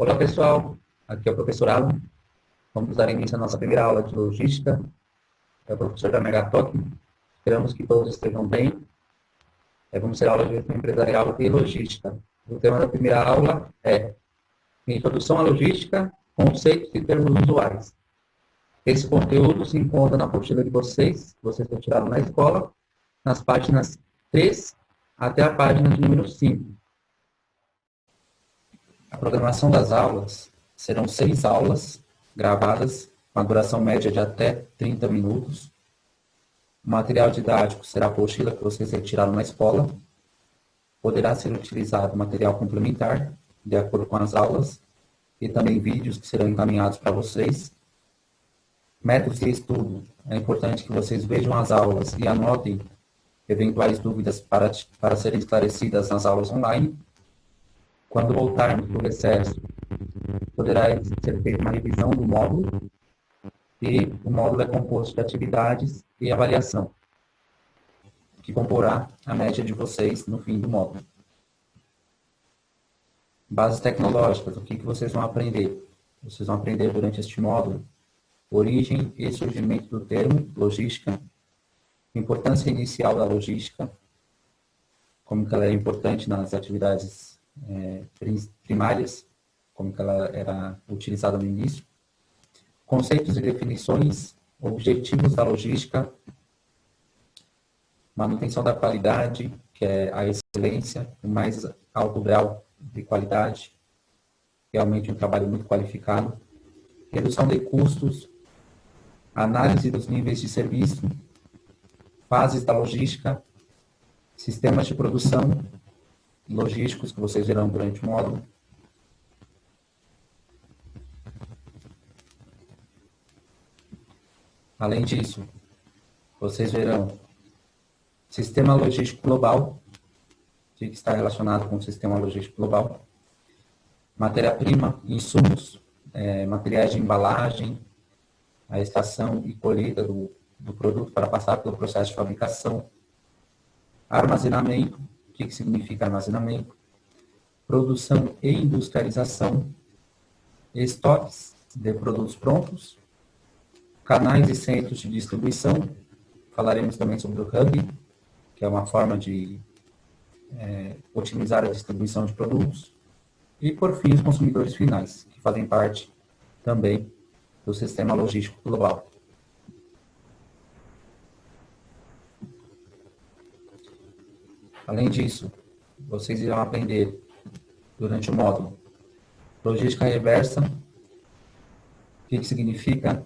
Olá pessoal, aqui é o professor Alan. Vamos dar início à nossa primeira aula de logística. É o professor da Megatoc. Esperamos que todos estejam bem. Vamos ter aula de gestão empresarial e logística. O tema da primeira aula é Introdução à Logística, Conceitos e Termos Usuais. Esse conteúdo se encontra na apostila de vocês retiraram na escola, nas páginas 3 até a página de número 5. A programação das aulas serão 6 aulas gravadas, com a duração média de até 30 minutos. O material didático será a apostila que vocês retiraram na escola. Poderá ser utilizado material complementar, de acordo com as aulas, e também vídeos que serão encaminhados para vocês. Métodos de estudo. É importante que vocês vejam as aulas e anotem eventuais dúvidas para serem esclarecidas nas aulas online. Quando voltarmos do recesso, poderá ser feita uma revisão do módulo, e o módulo é composto de atividades e avaliação, que comporá a média de vocês no fim do módulo. Bases tecnológicas, o que vocês vão aprender? Vocês vão aprender durante este módulo origem e surgimento do termo logística, importância inicial da logística, como que ela é importante nas atividades primárias, como que ela era utilizada no início, conceitos e definições, objetivos da logística, manutenção da qualidade, que é a excelência, o mais alto grau de qualidade, realmente um trabalho muito qualificado, redução de custos, análise dos níveis de serviço, fases da logística, sistemas de produção logísticos que vocês verão durante o módulo. Além disso, vocês verão sistema logístico global, que está relacionado com o sistema logístico global, matéria-prima, insumos, materiais de embalagem, a extração e colheita do produto para passar pelo processo de fabricação, armazenamento, o que significa armazenamento, produção e industrialização, estoques de produtos prontos, canais e centros de distribuição, falaremos também sobre o hub, que é uma forma de otimizar a distribuição de produtos, e, por fim, os consumidores finais, que fazem parte também do sistema logístico global. Além disso, vocês irão aprender durante o módulo logística reversa, o que significa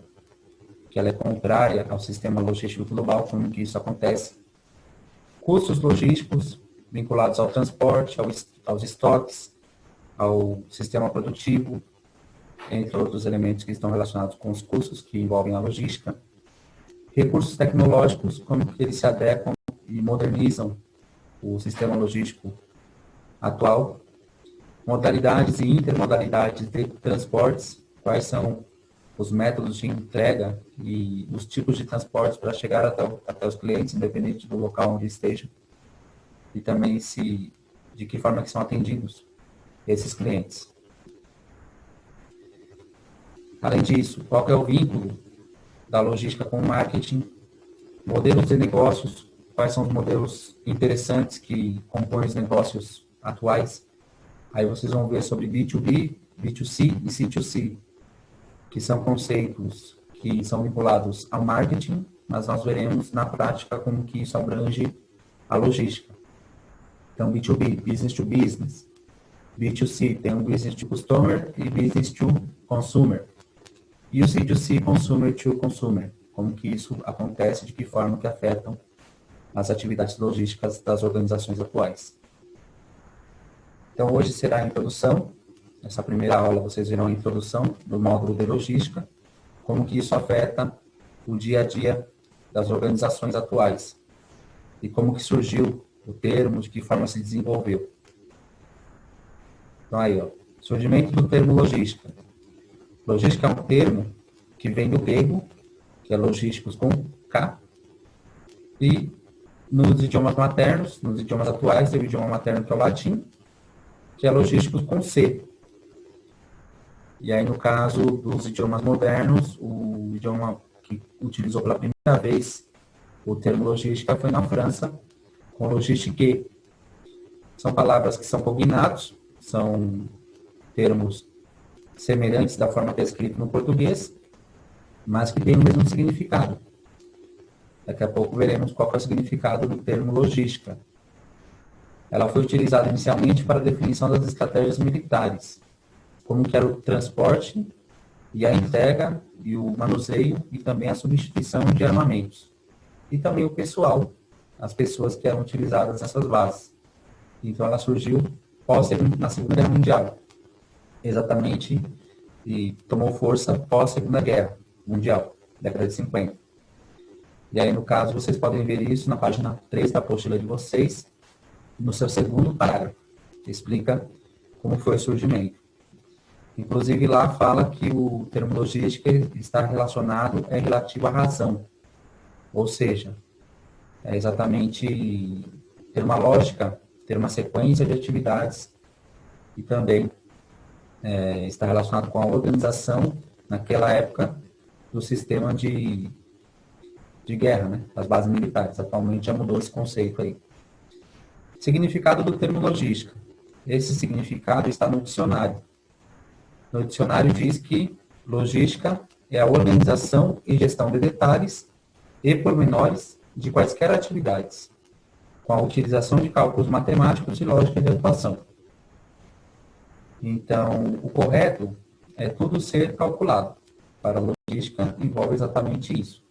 que ela é contrária ao sistema logístico global, como que isso acontece, custos logísticos vinculados ao transporte, aos estoques, ao sistema produtivo, entre outros elementos que estão relacionados com os custos que envolvem a logística, recursos tecnológicos, como que eles se adequam e modernizam o sistema logístico atual, modalidades e intermodalidades de transportes, quais são os métodos de entrega e os tipos de transportes para chegar até os clientes, independente do local onde estejam, e também de que forma que são atendidos esses clientes. Além disso, qual é o vínculo da logística com o marketing, modelos de negócios, quais são os modelos interessantes que compõem os negócios atuais. Aí vocês vão ver sobre B2B, B2C e C2C, que são conceitos que são vinculados ao marketing, mas nós veremos na prática como que isso abrange a logística. Então, B2B, business to business. B2C tem um business to customer e business to consumer. E o C2C, consumer to consumer. Como que isso acontece, de que forma que afetam as atividades logísticas das organizações atuais. Então, hoje será a introdução. Nessa primeira aula, vocês verão a introdução do módulo de logística, como que isso afeta o dia a dia das organizações atuais e como que surgiu o termo, de que forma se desenvolveu. Então, aí, surgimento do termo logística. Logística é um termo que vem do grego, que é logísticos com K, e nos idiomas maternos, nos idiomas atuais, tem o idioma materno que é o latim, que é logísticos com C. E aí, no caso dos idiomas modernos, o idioma que utilizou pela primeira vez o termo logística foi na França, com logistique. São palavras que são cognatos, são termos semelhantes da forma que é escrito no português, mas que têm o mesmo significado. Daqui a pouco veremos qual é o significado do termo logística. Ela foi utilizada inicialmente para a definição das estratégias militares, como que era o transporte e a entrega e o manuseio e também a substituição de armamentos. E também o pessoal, as pessoas que eram utilizadas nessas bases. Então ela surgiu na Segunda Guerra Mundial, exatamente, e tomou força pós Segunda Guerra Mundial, década de 50. E aí, no caso, vocês podem ver isso na página 3 da apostila de vocês, no seu segundo parágrafo, que explica como foi o surgimento. Inclusive, lá fala que o termo logística está relacionado, é relativo à razão. Ou seja, é exatamente ter uma lógica, ter uma sequência de atividades e também está relacionado com a organização, naquela época, do sistema de guerra, né, das bases militares. Atualmente já mudou esse conceito aí. Significado do termo logística. Esse significado está no dicionário. No dicionário diz que logística é a organização e gestão de detalhes e pormenores de quaisquer atividades, com a utilização de cálculos matemáticos e lógica de atuação. Então, o correto é tudo ser calculado. Para a logística, envolve exatamente isso.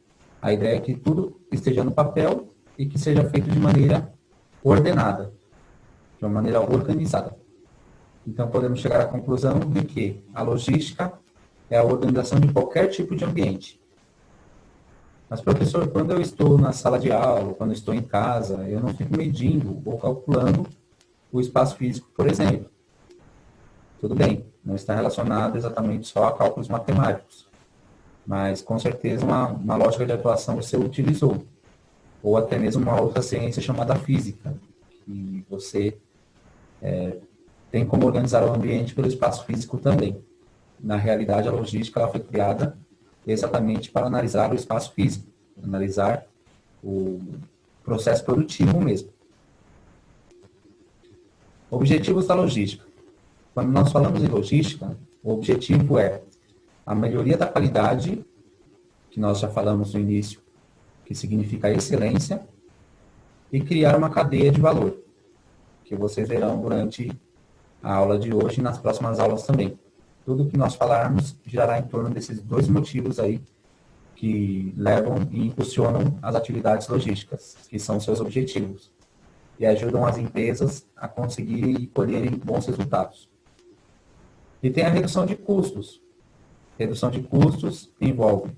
A ideia é que tudo esteja no papel e que seja feito de maneira ordenada, de uma maneira organizada. Então, podemos chegar à conclusão de que a logística é a organização de qualquer tipo de ambiente. Mas, professor, quando eu estou na sala de aula, quando eu estou em casa, eu não fico medindo ou calculando o espaço físico, por exemplo. Tudo bem, não está relacionado exatamente só a cálculos matemáticos, mas com certeza uma lógica de atuação você utilizou, ou até mesmo uma outra ciência chamada física, que você tem como organizar o ambiente pelo espaço físico também. Na realidade, a logística ela foi criada exatamente para analisar o espaço físico, analisar o processo produtivo mesmo. Objetivos da logística. Quando nós falamos em logística, o objetivo é a melhoria da qualidade, que nós já falamos no início, que significa excelência, e criar uma cadeia de valor, que vocês verão durante a aula de hoje e nas próximas aulas também. Tudo que nós falarmos girará em torno desses dois motivos aí que levam e impulsionam as atividades logísticas, que são seus objetivos, e ajudam as empresas a conseguirem e colherem bons resultados. E tem a redução de custos. Redução de custos envolve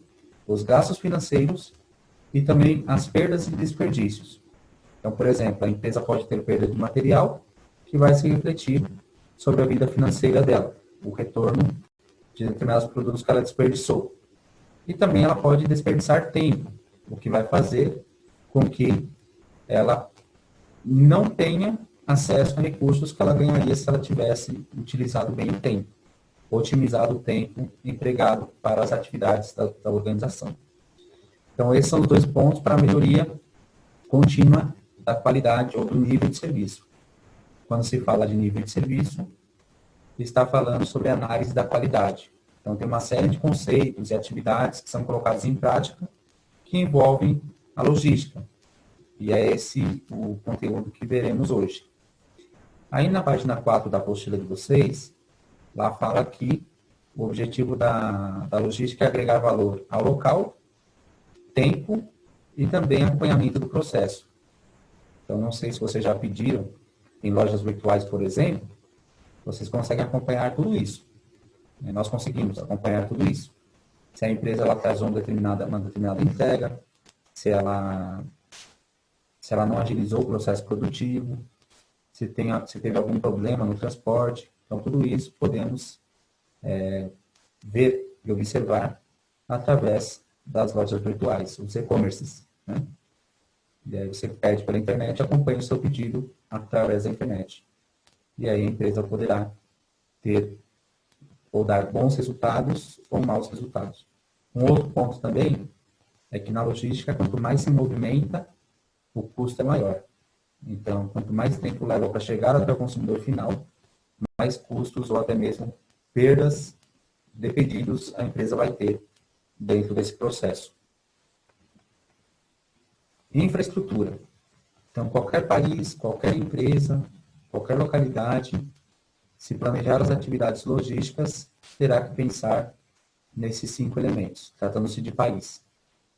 os gastos financeiros e também as perdas e desperdícios. Então, por exemplo, a empresa pode ter perda de material que vai se refletir sobre a vida financeira dela, o retorno de determinados produtos que ela desperdiçou. E também ela pode desperdiçar tempo, o que vai fazer com que ela não tenha acesso a recursos que ela ganharia se ela tivesse utilizado bem o tempo, otimizado o tempo empregado para as atividades da organização. Então, esses são os dois pontos para a melhoria contínua da qualidade ou do nível de serviço. Quando se fala de nível de serviço, está falando sobre a análise da qualidade. Então, tem uma série de conceitos e atividades que são colocados em prática que envolvem a logística. E é esse o conteúdo que veremos hoje. Aí, na página 4 da apostila de vocês, lá fala que o objetivo da logística é agregar valor ao local, tempo e também acompanhamento do processo. Então, não sei se vocês já pediram em lojas virtuais, por exemplo, vocês conseguem acompanhar tudo isso. Nós conseguimos acompanhar tudo isso. Se a empresa ela traz uma determinada entrega, se ela não agilizou o processo produtivo, se teve algum problema no transporte. Então, tudo isso podemos ver e observar através das lojas virtuais, os e-commerces. Né? E aí você pede pela internet e acompanha o seu pedido através da internet. E aí a empresa poderá ter ou dar bons resultados ou maus resultados. Um outro ponto também é que na logística, quanto mais se movimenta, o custo é maior. Então, quanto mais tempo leva para chegar até o consumidor final, mais custos ou até mesmo perdas de pedidos a empresa vai ter dentro desse processo. Infraestrutura. Então, qualquer país, qualquer empresa, qualquer localidade, se planejar as atividades logísticas, terá que pensar nesses 5 elementos, tratando-se de país.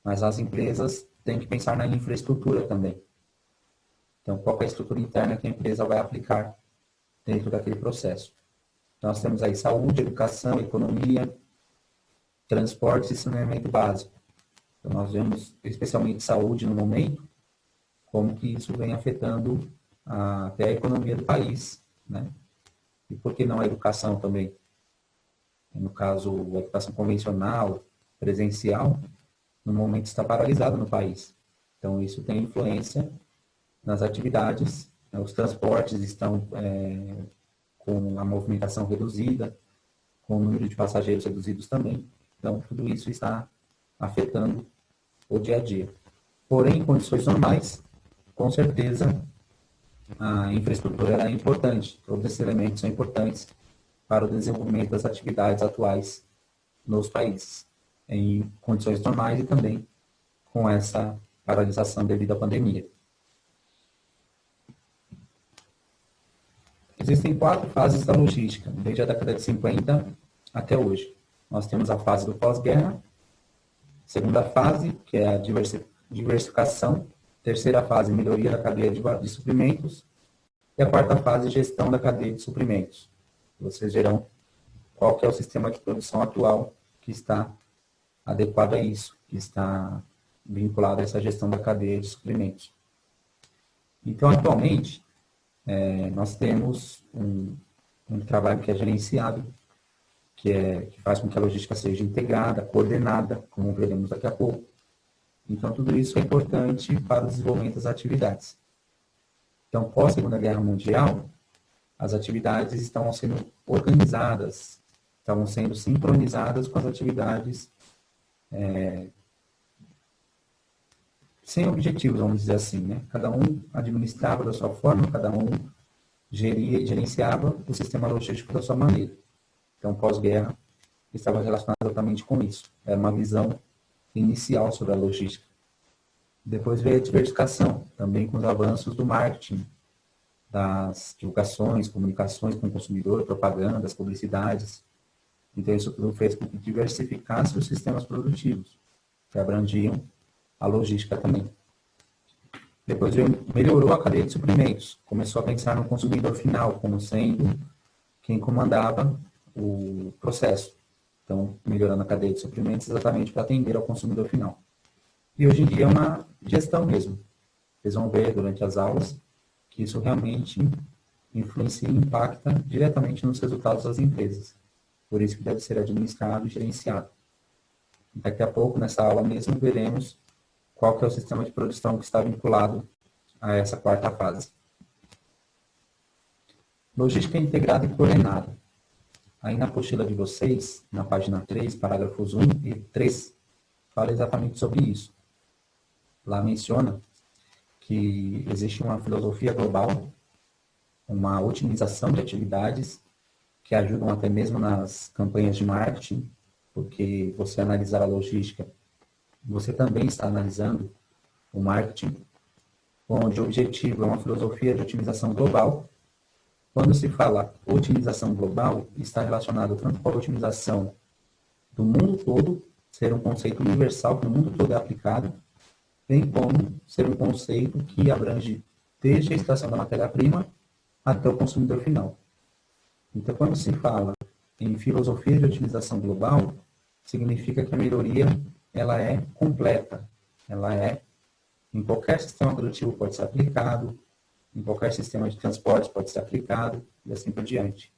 Mas as empresas têm que pensar na infraestrutura também. Então, qual é a estrutura interna que a empresa vai aplicar dentro daquele processo? Nós temos aí saúde, educação, economia, transportes e saneamento básico. Então, nós vemos especialmente saúde no momento, como que isso vem afetando até a economia do país, né? E por que não a educação também? No caso, a educação convencional, presencial, no momento está paralisada no país. Então, isso tem influência nas atividades, né? Os transportes estão com a movimentação reduzida, com o número de passageiros reduzidos também. Então, tudo isso está afetando o dia a dia. Porém, em condições normais, com certeza, a infraestrutura é importante. Todos esses elementos são importantes para o desenvolvimento das atividades atuais nos países, em condições normais e também com essa paralisação devido à pandemia. Existem 4 fases da logística, desde a década de 50 até hoje. Nós temos a fase do pós-guerra, segunda fase, que é a diversificação, terceira fase, melhoria da cadeia de suprimentos, e a quarta fase, gestão da cadeia de suprimentos. Vocês verão qual que é o sistema de produção atual que está adequado a isso, que está vinculado a essa gestão da cadeia de suprimentos. Então, atualmente, nós temos um trabalho que é gerenciado, que faz com que a logística seja integrada, coordenada, como veremos daqui a pouco. Então, tudo isso é importante para o desenvolvimento das atividades. Então, pós Segunda Guerra Mundial, as atividades estavam sendo organizadas, estavam sendo sincronizadas com as atividades sem objetivos, vamos dizer assim, né? Cada um administrava da sua forma, cada um gerenciava o sistema logístico da sua maneira. Então, pós-guerra, estava relacionado exatamente com isso. Era uma visão inicial sobre a logística. Depois veio a diversificação, também com os avanços do marketing, das divulgações, comunicações com o consumidor, propagandas, publicidades. Então, isso tudo fez com que diversificasse os sistemas produtivos, que abrangiam a logística também. Depois melhorou a cadeia de suprimentos, começou a pensar no consumidor final como sendo quem comandava o processo. Então, melhorando a cadeia de suprimentos exatamente para atender ao consumidor final. E hoje em dia é uma gestão mesmo. Vocês vão ver durante as aulas que isso realmente influencia e impacta diretamente nos resultados das empresas. Por isso que deve ser administrado e gerenciado. Daqui a pouco, nessa aula mesmo, veremos qual que é o sistema de produção que está vinculado a essa quarta fase. Logística integrada e coordenada. Aí na apostila de vocês, na página 3, parágrafos 1 e 3, fala exatamente sobre isso. Lá menciona que existe uma filosofia global, uma otimização de atividades que ajudam até mesmo nas campanhas de marketing, porque você analisar a logística, você também está analisando o marketing, onde o objetivo é uma filosofia de otimização global. Quando se fala otimização global, está relacionado tanto com a otimização do mundo todo, ser um conceito universal que no mundo todo é aplicado, bem como ser um conceito que abrange desde a extração da matéria-prima até o consumidor final. Então, quando se fala em filosofia de otimização global, significa que a melhoria ela é completa, ela é em qualquer sistema produtivo pode ser aplicado, em qualquer sistema de transporte pode ser aplicado, e assim por diante.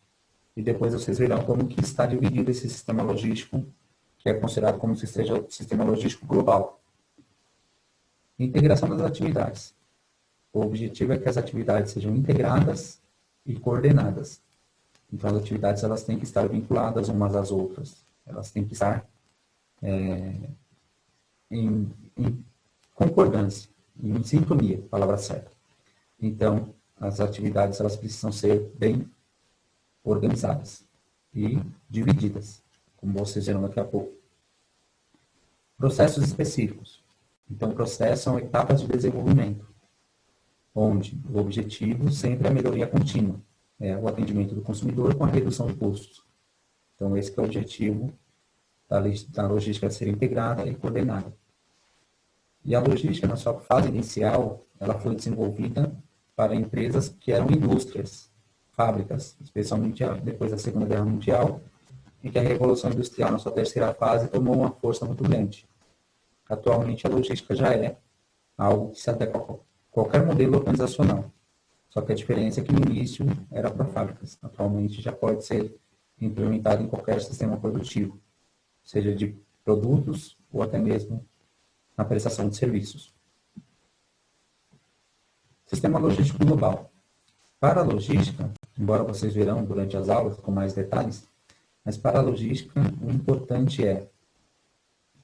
E depois vocês verão como que está dividido esse sistema logístico, que é considerado como se seja o sistema logístico global. Integração das atividades. O objetivo é que as atividades sejam integradas e coordenadas. Então, as atividades elas têm que estar vinculadas umas às outras. Elas têm que estar em concordância, em sintonia, palavra certa. Então, as atividades elas precisam ser bem organizadas e divididas, como vocês verão daqui a pouco. Processos específicos. Então, o processo são etapas de desenvolvimento, onde o objetivo sempre é a melhoria contínua, o atendimento do consumidor com a redução de custos. Então, esse que é o objetivo da logística ser integrada e coordenada. E a logística, na sua fase inicial, ela foi desenvolvida para empresas que eram indústrias, fábricas, especialmente depois da Segunda Guerra Mundial, em que a Revolução Industrial, na sua terceira fase, tomou uma força muito grande. Atualmente, a logística já é algo que se adequa a qualquer modelo organizacional. Só que a diferença é que no início era para fábricas. Atualmente já pode ser implementado em qualquer sistema produtivo, seja de produtos ou até mesmo na prestação de serviços. Sistema logístico global. Para a logística, embora vocês verão durante as aulas com mais detalhes, mas para a logística o importante é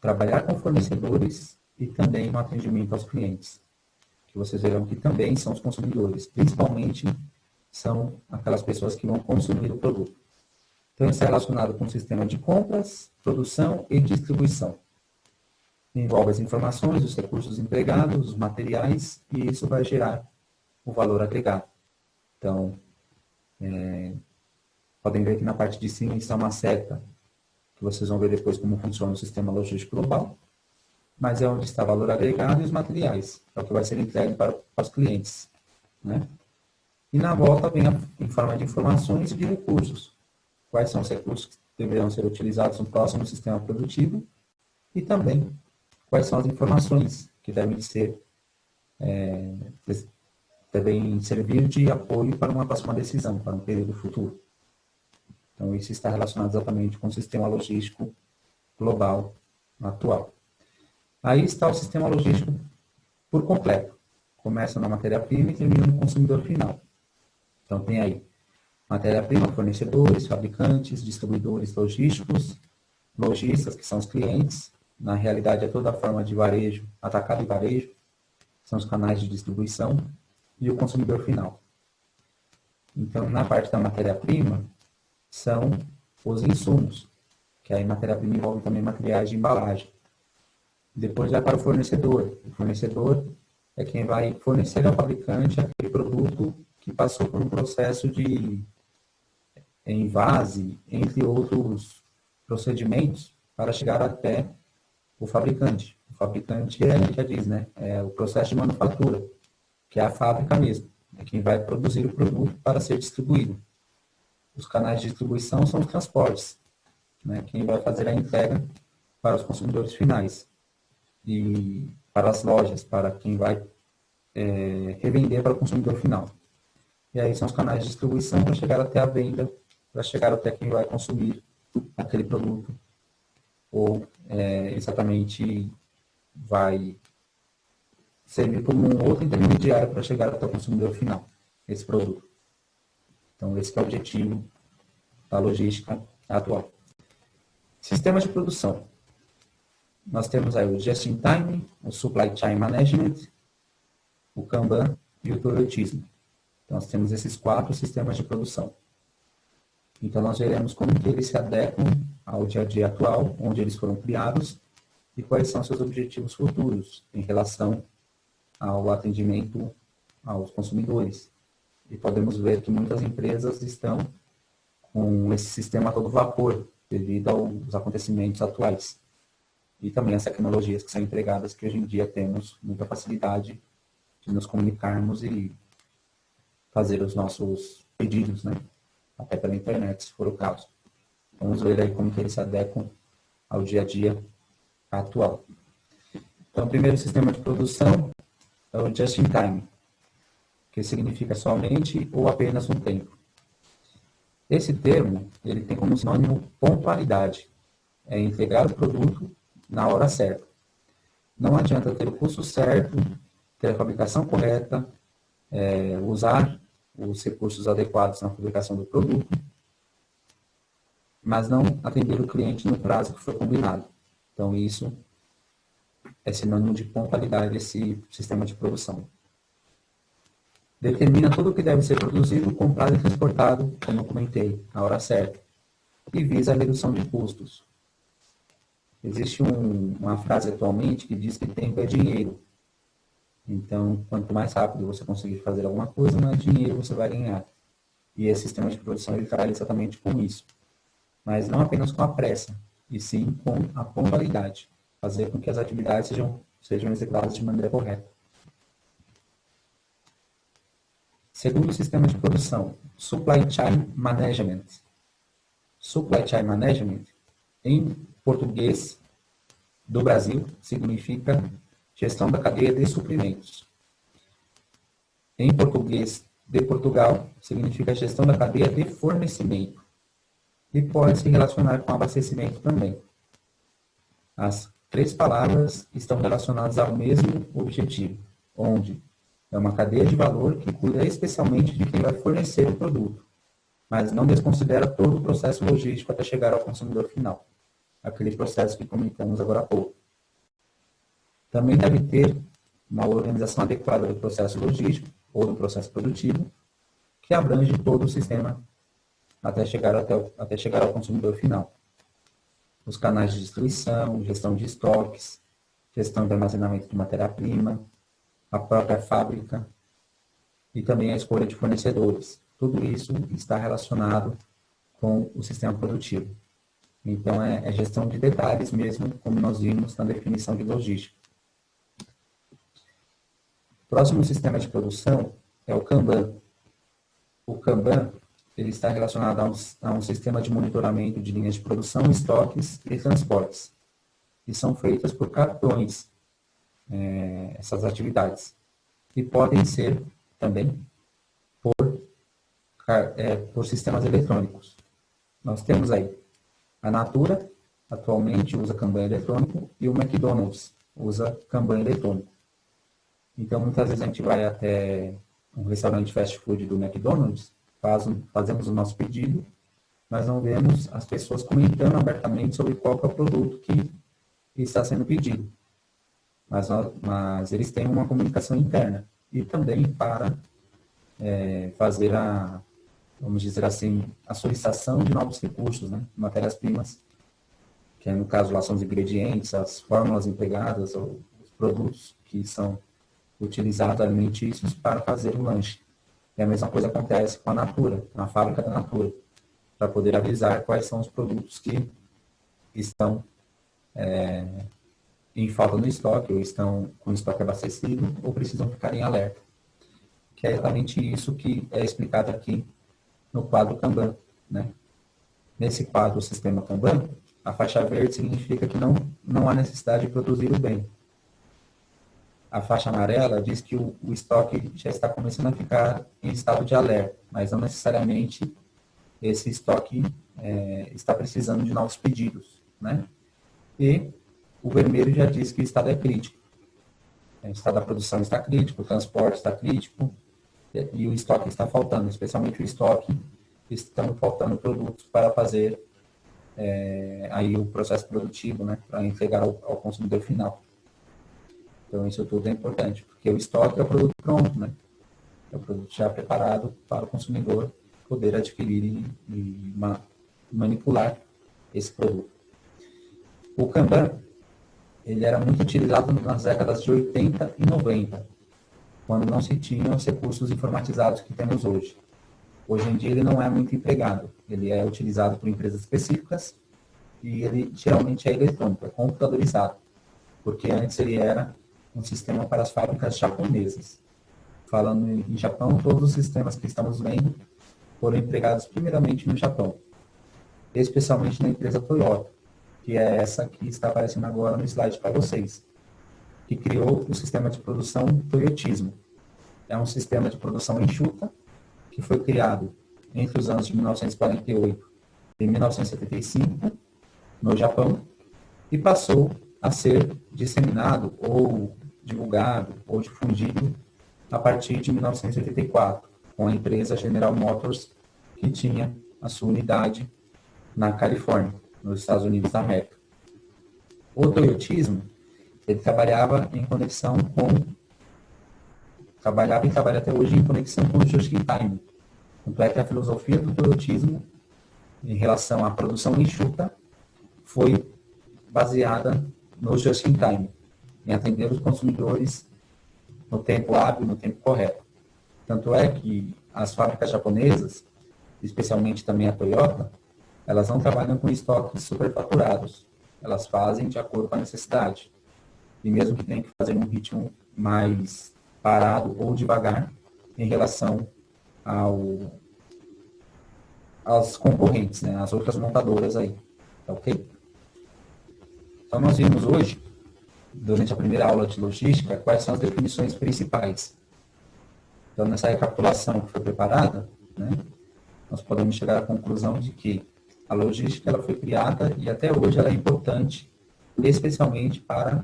trabalhar com fornecedores e também no atendimento aos clientes, que vocês verão que também são os consumidores, principalmente são aquelas pessoas que vão consumir o produto. Então, isso é relacionado com o sistema de compras, produção e distribuição. Envolve as informações, os recursos empregados, os materiais, e isso vai gerar o valor agregado. Então, podem ver que na parte de cima está uma seta, que vocês vão ver depois como funciona o sistema logístico global, mas é onde está o valor agregado e os materiais, é o que vai ser entregue para os clientes, né? E na volta vem em forma de informações e de recursos. Quais são os recursos que deverão ser utilizados no próximo sistema produtivo e também quais são as informações que devem servir de apoio para uma próxima decisão, para um período futuro. Então, isso está relacionado exatamente com o sistema logístico global atual. Aí está o sistema logístico por completo. Começa na matéria-prima e termina no consumidor final. Então, tem aí matéria-prima, fornecedores, fabricantes, distribuidores logísticos, lojistas, que são os clientes. Na realidade, é toda a forma de varejo, atacado e varejo, são os canais de distribuição, e o consumidor final. Então, na parte da matéria-prima, são os insumos, que aí matéria-prima envolve também materiais de embalagem. Depois vai para o fornecedor. O fornecedor é quem vai fornecer ao fabricante aquele produto que passou por um processo de envase, entre outros procedimentos, para chegar até o fabricante. O fabricante já diz, né? É o processo de manufatura, que é a fábrica mesmo. É quem vai produzir o produto para ser distribuído. Os canais de distribuição são os transportes, né? Quem vai fazer a entrega para os consumidores finais. E para as lojas, para quem vai revender para o consumidor final. E aí são os canais de distribuição para chegar até a venda, para chegar até quem vai consumir aquele produto. Ou exatamente vai servir como um outro intermediário para chegar até o consumidor final, esse produto. Então, esse é o objetivo da logística atual. Sistemas de produção. Nós temos aí o Just-in-Time, o Supply Chain Management, o Kanban e o Toyotismo. Então, nós temos esses 4 sistemas de produção. Então, nós veremos como que eles se adequam ao dia a dia atual, onde eles foram criados, e quais são seus objetivos futuros em relação ao atendimento aos consumidores. E podemos ver que muitas empresas estão com esse sistema a todo vapor, devido aos acontecimentos atuais. E também as tecnologias que são empregadas, que hoje em dia temos muita facilidade de nos comunicarmos e fazer os nossos pedidos, né? Até pela internet, se for o caso. Vamos ver aí como que eles se adequam ao dia a dia atual. Então, o primeiro sistema de produção é o Just-in-Time, que significa somente ou apenas um tempo. Esse termo, ele tem como sinônimo pontualidade. É entregar o produto na hora certa. Não adianta ter o custo certo, ter a fabricação correta, usar os recursos adequados na fabricação do produto, mas não atender o cliente no prazo que foi combinado. Então, isso é sinônimo de pontualidade desse sistema de produção. Determina tudo o que deve ser produzido, comprado e transportado, como eu comentei, na hora certa, e visa a redução de custos. Existe uma frase atualmente que diz que tempo é dinheiro. Então, quanto mais rápido você conseguir fazer alguma coisa, mais dinheiro você vai ganhar. E esse sistema de produção ele trabalha exatamente com isso. Mas não apenas com a pressa, e sim com a pontualidade. Fazer com que as atividades sejam executadas de maneira correta. Segundo sistema de produção, Supply Chain Management. Supply Chain Management, em português do Brasil, significa gestão da cadeia de suprimentos. Em português de Portugal, significa gestão da cadeia de fornecimento. E pode se relacionar com abastecimento também. As três palavras estão relacionadas ao mesmo objetivo, onde é uma cadeia de valor que cuida especialmente de quem vai fornecer o produto, mas não desconsidera todo o processo logístico até chegar ao consumidor final, aquele processo que comentamos agora há pouco. Também deve ter uma organização adequada do processo logístico ou do processo produtivo, que abrange todo o sistema até chegar ao consumidor final. Os canais de distribuição, gestão de estoques, gestão de armazenamento de matéria-prima, a própria fábrica e também a escolha de fornecedores. Tudo isso está relacionado com o sistema produtivo. Então, é gestão de detalhes mesmo, como nós vimos na definição de logística. O próximo sistema de produção é o Kanban. O Kanban ele está relacionado a um sistema de monitoramento de linhas de produção, estoques e transportes, que são feitas por cartões, essas atividades. E podem ser também por sistemas eletrônicos. Nós temos aí a Natura, atualmente usa Kanban eletrônico, e o McDonald's usa Kanban eletrônico. Então, muitas vezes a gente vai até um restaurante fast food do McDonald's, fazemos o nosso pedido, mas não vemos as pessoas comentando abertamente sobre qual é o produto que está sendo pedido. Mas eles têm uma comunicação interna. E também para fazer vamos dizer assim, a solicitação de novos recursos, né? Matérias-primas, que no caso lá são os ingredientes, as fórmulas empregadas, ou os produtos que são utilizados alimentícios para fazer o lanche. E a mesma coisa acontece com a Natura, na fábrica da Natura, para poder avisar quais são os produtos que estão em falta no estoque, ou estão com o estoque abastecido, ou precisam ficar em alerta. Que é exatamente isso que é explicado aqui no quadro Kanban, né? Nesse quadro, o sistema Kanban, a faixa verde significa que não há necessidade de produzir o bem. A faixa amarela diz que o estoque já está começando a ficar em estado de alerta, mas não necessariamente esse estoque está precisando de novos pedidos, né? E o vermelho já diz que o estado é crítico. O estado da produção está crítico, o transporte está crítico e o estoque está faltando, especialmente o estoque, estão faltando produtos para fazer aí o processo produtivo, né? Para entregar ao consumidor final. Então, isso tudo é importante, porque o estoque é o produto pronto, né? É o produto já preparado para o consumidor poder adquirir e manipular esse produto. O Kanban, ele era muito utilizado nas décadas de 80 e 90, quando não se tinham os recursos informatizados que temos hoje. Hoje em dia, ele não é muito empregado. Ele é utilizado por empresas específicas e ele geralmente é eletrônico, é computadorizado, porque antes ele era um sistema para as fábricas japonesas. Falando em Japão, todos os sistemas que estamos vendo foram empregados primeiramente no Japão, especialmente na empresa Toyota, que é essa que está aparecendo agora no slide para vocês, que criou o sistema de produção Toyotismo. É um sistema de produção enxuta que foi criado entre os anos de 1948 e 1975 no Japão e passou a ser disseminado ou divulgado ou difundido a partir de 1984, com a empresa General Motors, que tinha a sua unidade na Califórnia, nos Estados Unidos da América. O toyotismo, ele trabalhava e trabalha até hoje em conexão com o just-in-time. Tanto é que a filosofia do toyotismo, em relação à produção enxuta, foi baseada no just-in-time, em atender os consumidores no tempo hábil, no tempo correto. Tanto é que as fábricas japonesas, especialmente também a Toyota, elas não trabalham com estoques superfaturados. Elas fazem de acordo com a necessidade. E mesmo que tenham que fazer um ritmo mais parado ou devagar em relação aos concorrentes, né? As outras montadoras aí. Tá ok? Então, nós vimos hoje, durante a primeira aula de logística, quais são as definições principais. Então, nessa recapitulação que foi preparada, né, nós podemos chegar à conclusão de que a logística ela foi criada e até hoje ela é importante, especialmente para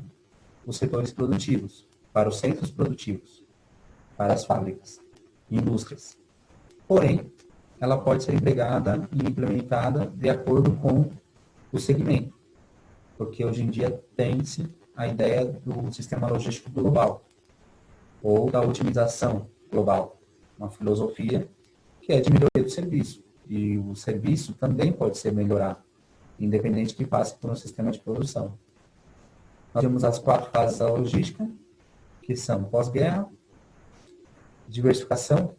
os setores produtivos, para os centros produtivos, para as fábricas, indústrias. Porém, ela pode ser empregada e implementada de acordo com o segmento, porque hoje em dia tem-se a ideia do sistema logístico global, ou da otimização global, uma filosofia que é de melhoria do serviço. E o serviço também pode ser melhorado, independente que passe por um sistema de produção. Nós temos as 4 fases da logística, que são pós-guerra, diversificação,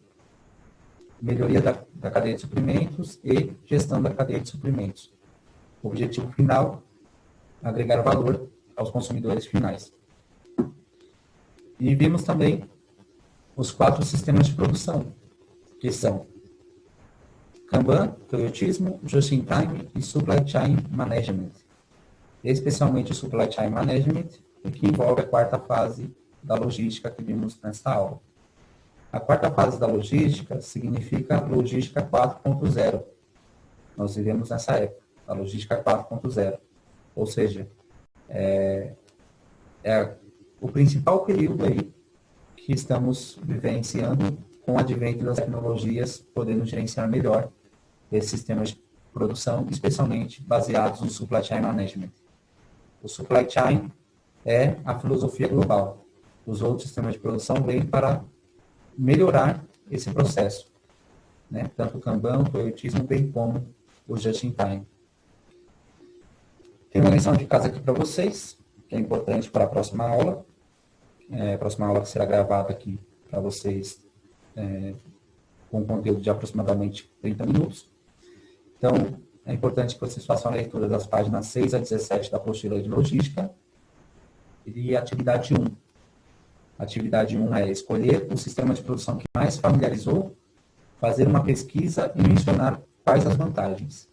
melhoria da cadeia de suprimentos e gestão da cadeia de suprimentos. O objetivo final, agregar valor aos consumidores finais. E vimos também os 4 sistemas de produção, que são Kanban, Toyotismo, Just-in-Time e Supply Chain Management. Especialmente o Supply Chain Management, que envolve a 4ª fase da logística que vimos nesta aula. A 4ª fase da logística significa logística 4.0. Nós vivemos nessa época, a logística 4.0. Ou seja, é o principal período aí que estamos vivenciando com o advento das tecnologias, podendo gerenciar melhor esses sistemas de produção, especialmente baseados no Supply Chain Management. O Supply Chain é a filosofia global. Os outros sistemas de produção vêm para melhorar esse processo, né? Tanto o Kanban, o Toyotismo, bem como o Just-in-Time. Tem uma lição de casa aqui para vocês, que é importante para a próxima aula. A próxima aula que será gravada aqui para vocês com um conteúdo de aproximadamente 30 minutos. Então, é importante que vocês façam a leitura das páginas 6 a 17 da apostila de logística e atividade 1. Atividade 1 é escolher o sistema de produção que mais familiarizou, fazer uma pesquisa e mencionar quais as vantagens.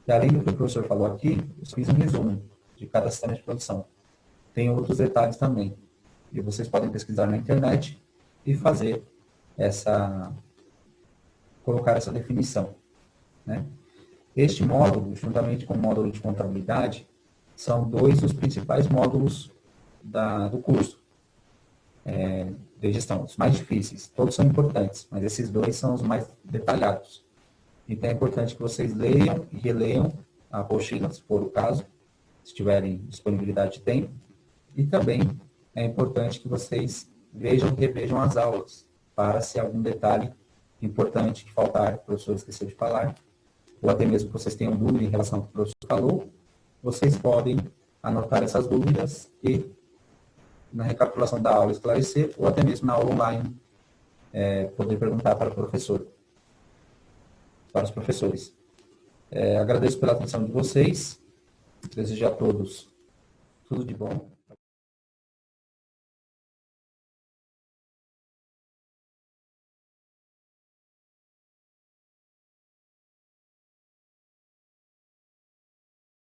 E além do que o professor falou aqui, eu fiz um resumo de cada sistema de produção. Tem outros detalhes também. E vocês podem pesquisar na internet e fazer colocar essa definição, né? Este módulo, juntamente com o módulo de contabilidade, são 2 dos principais módulos do curso de gestão, os mais difíceis. Todos são importantes, mas esses 2 são os mais detalhados. Então, é importante que vocês leiam e releiam a apostila, se for o caso, se tiverem disponibilidade de tempo. E também é importante que vocês vejam e revejam as aulas, para se algum detalhe importante que faltar, o professor esqueceu de falar, ou até mesmo que vocês tenham dúvida em relação ao que o professor falou, vocês podem anotar essas dúvidas e, na recapitulação da aula, esclarecer, ou até mesmo na aula online, poder perguntar para o professor, para os professores. Agradeço pela atenção de vocês, desejo a todos tudo de bom.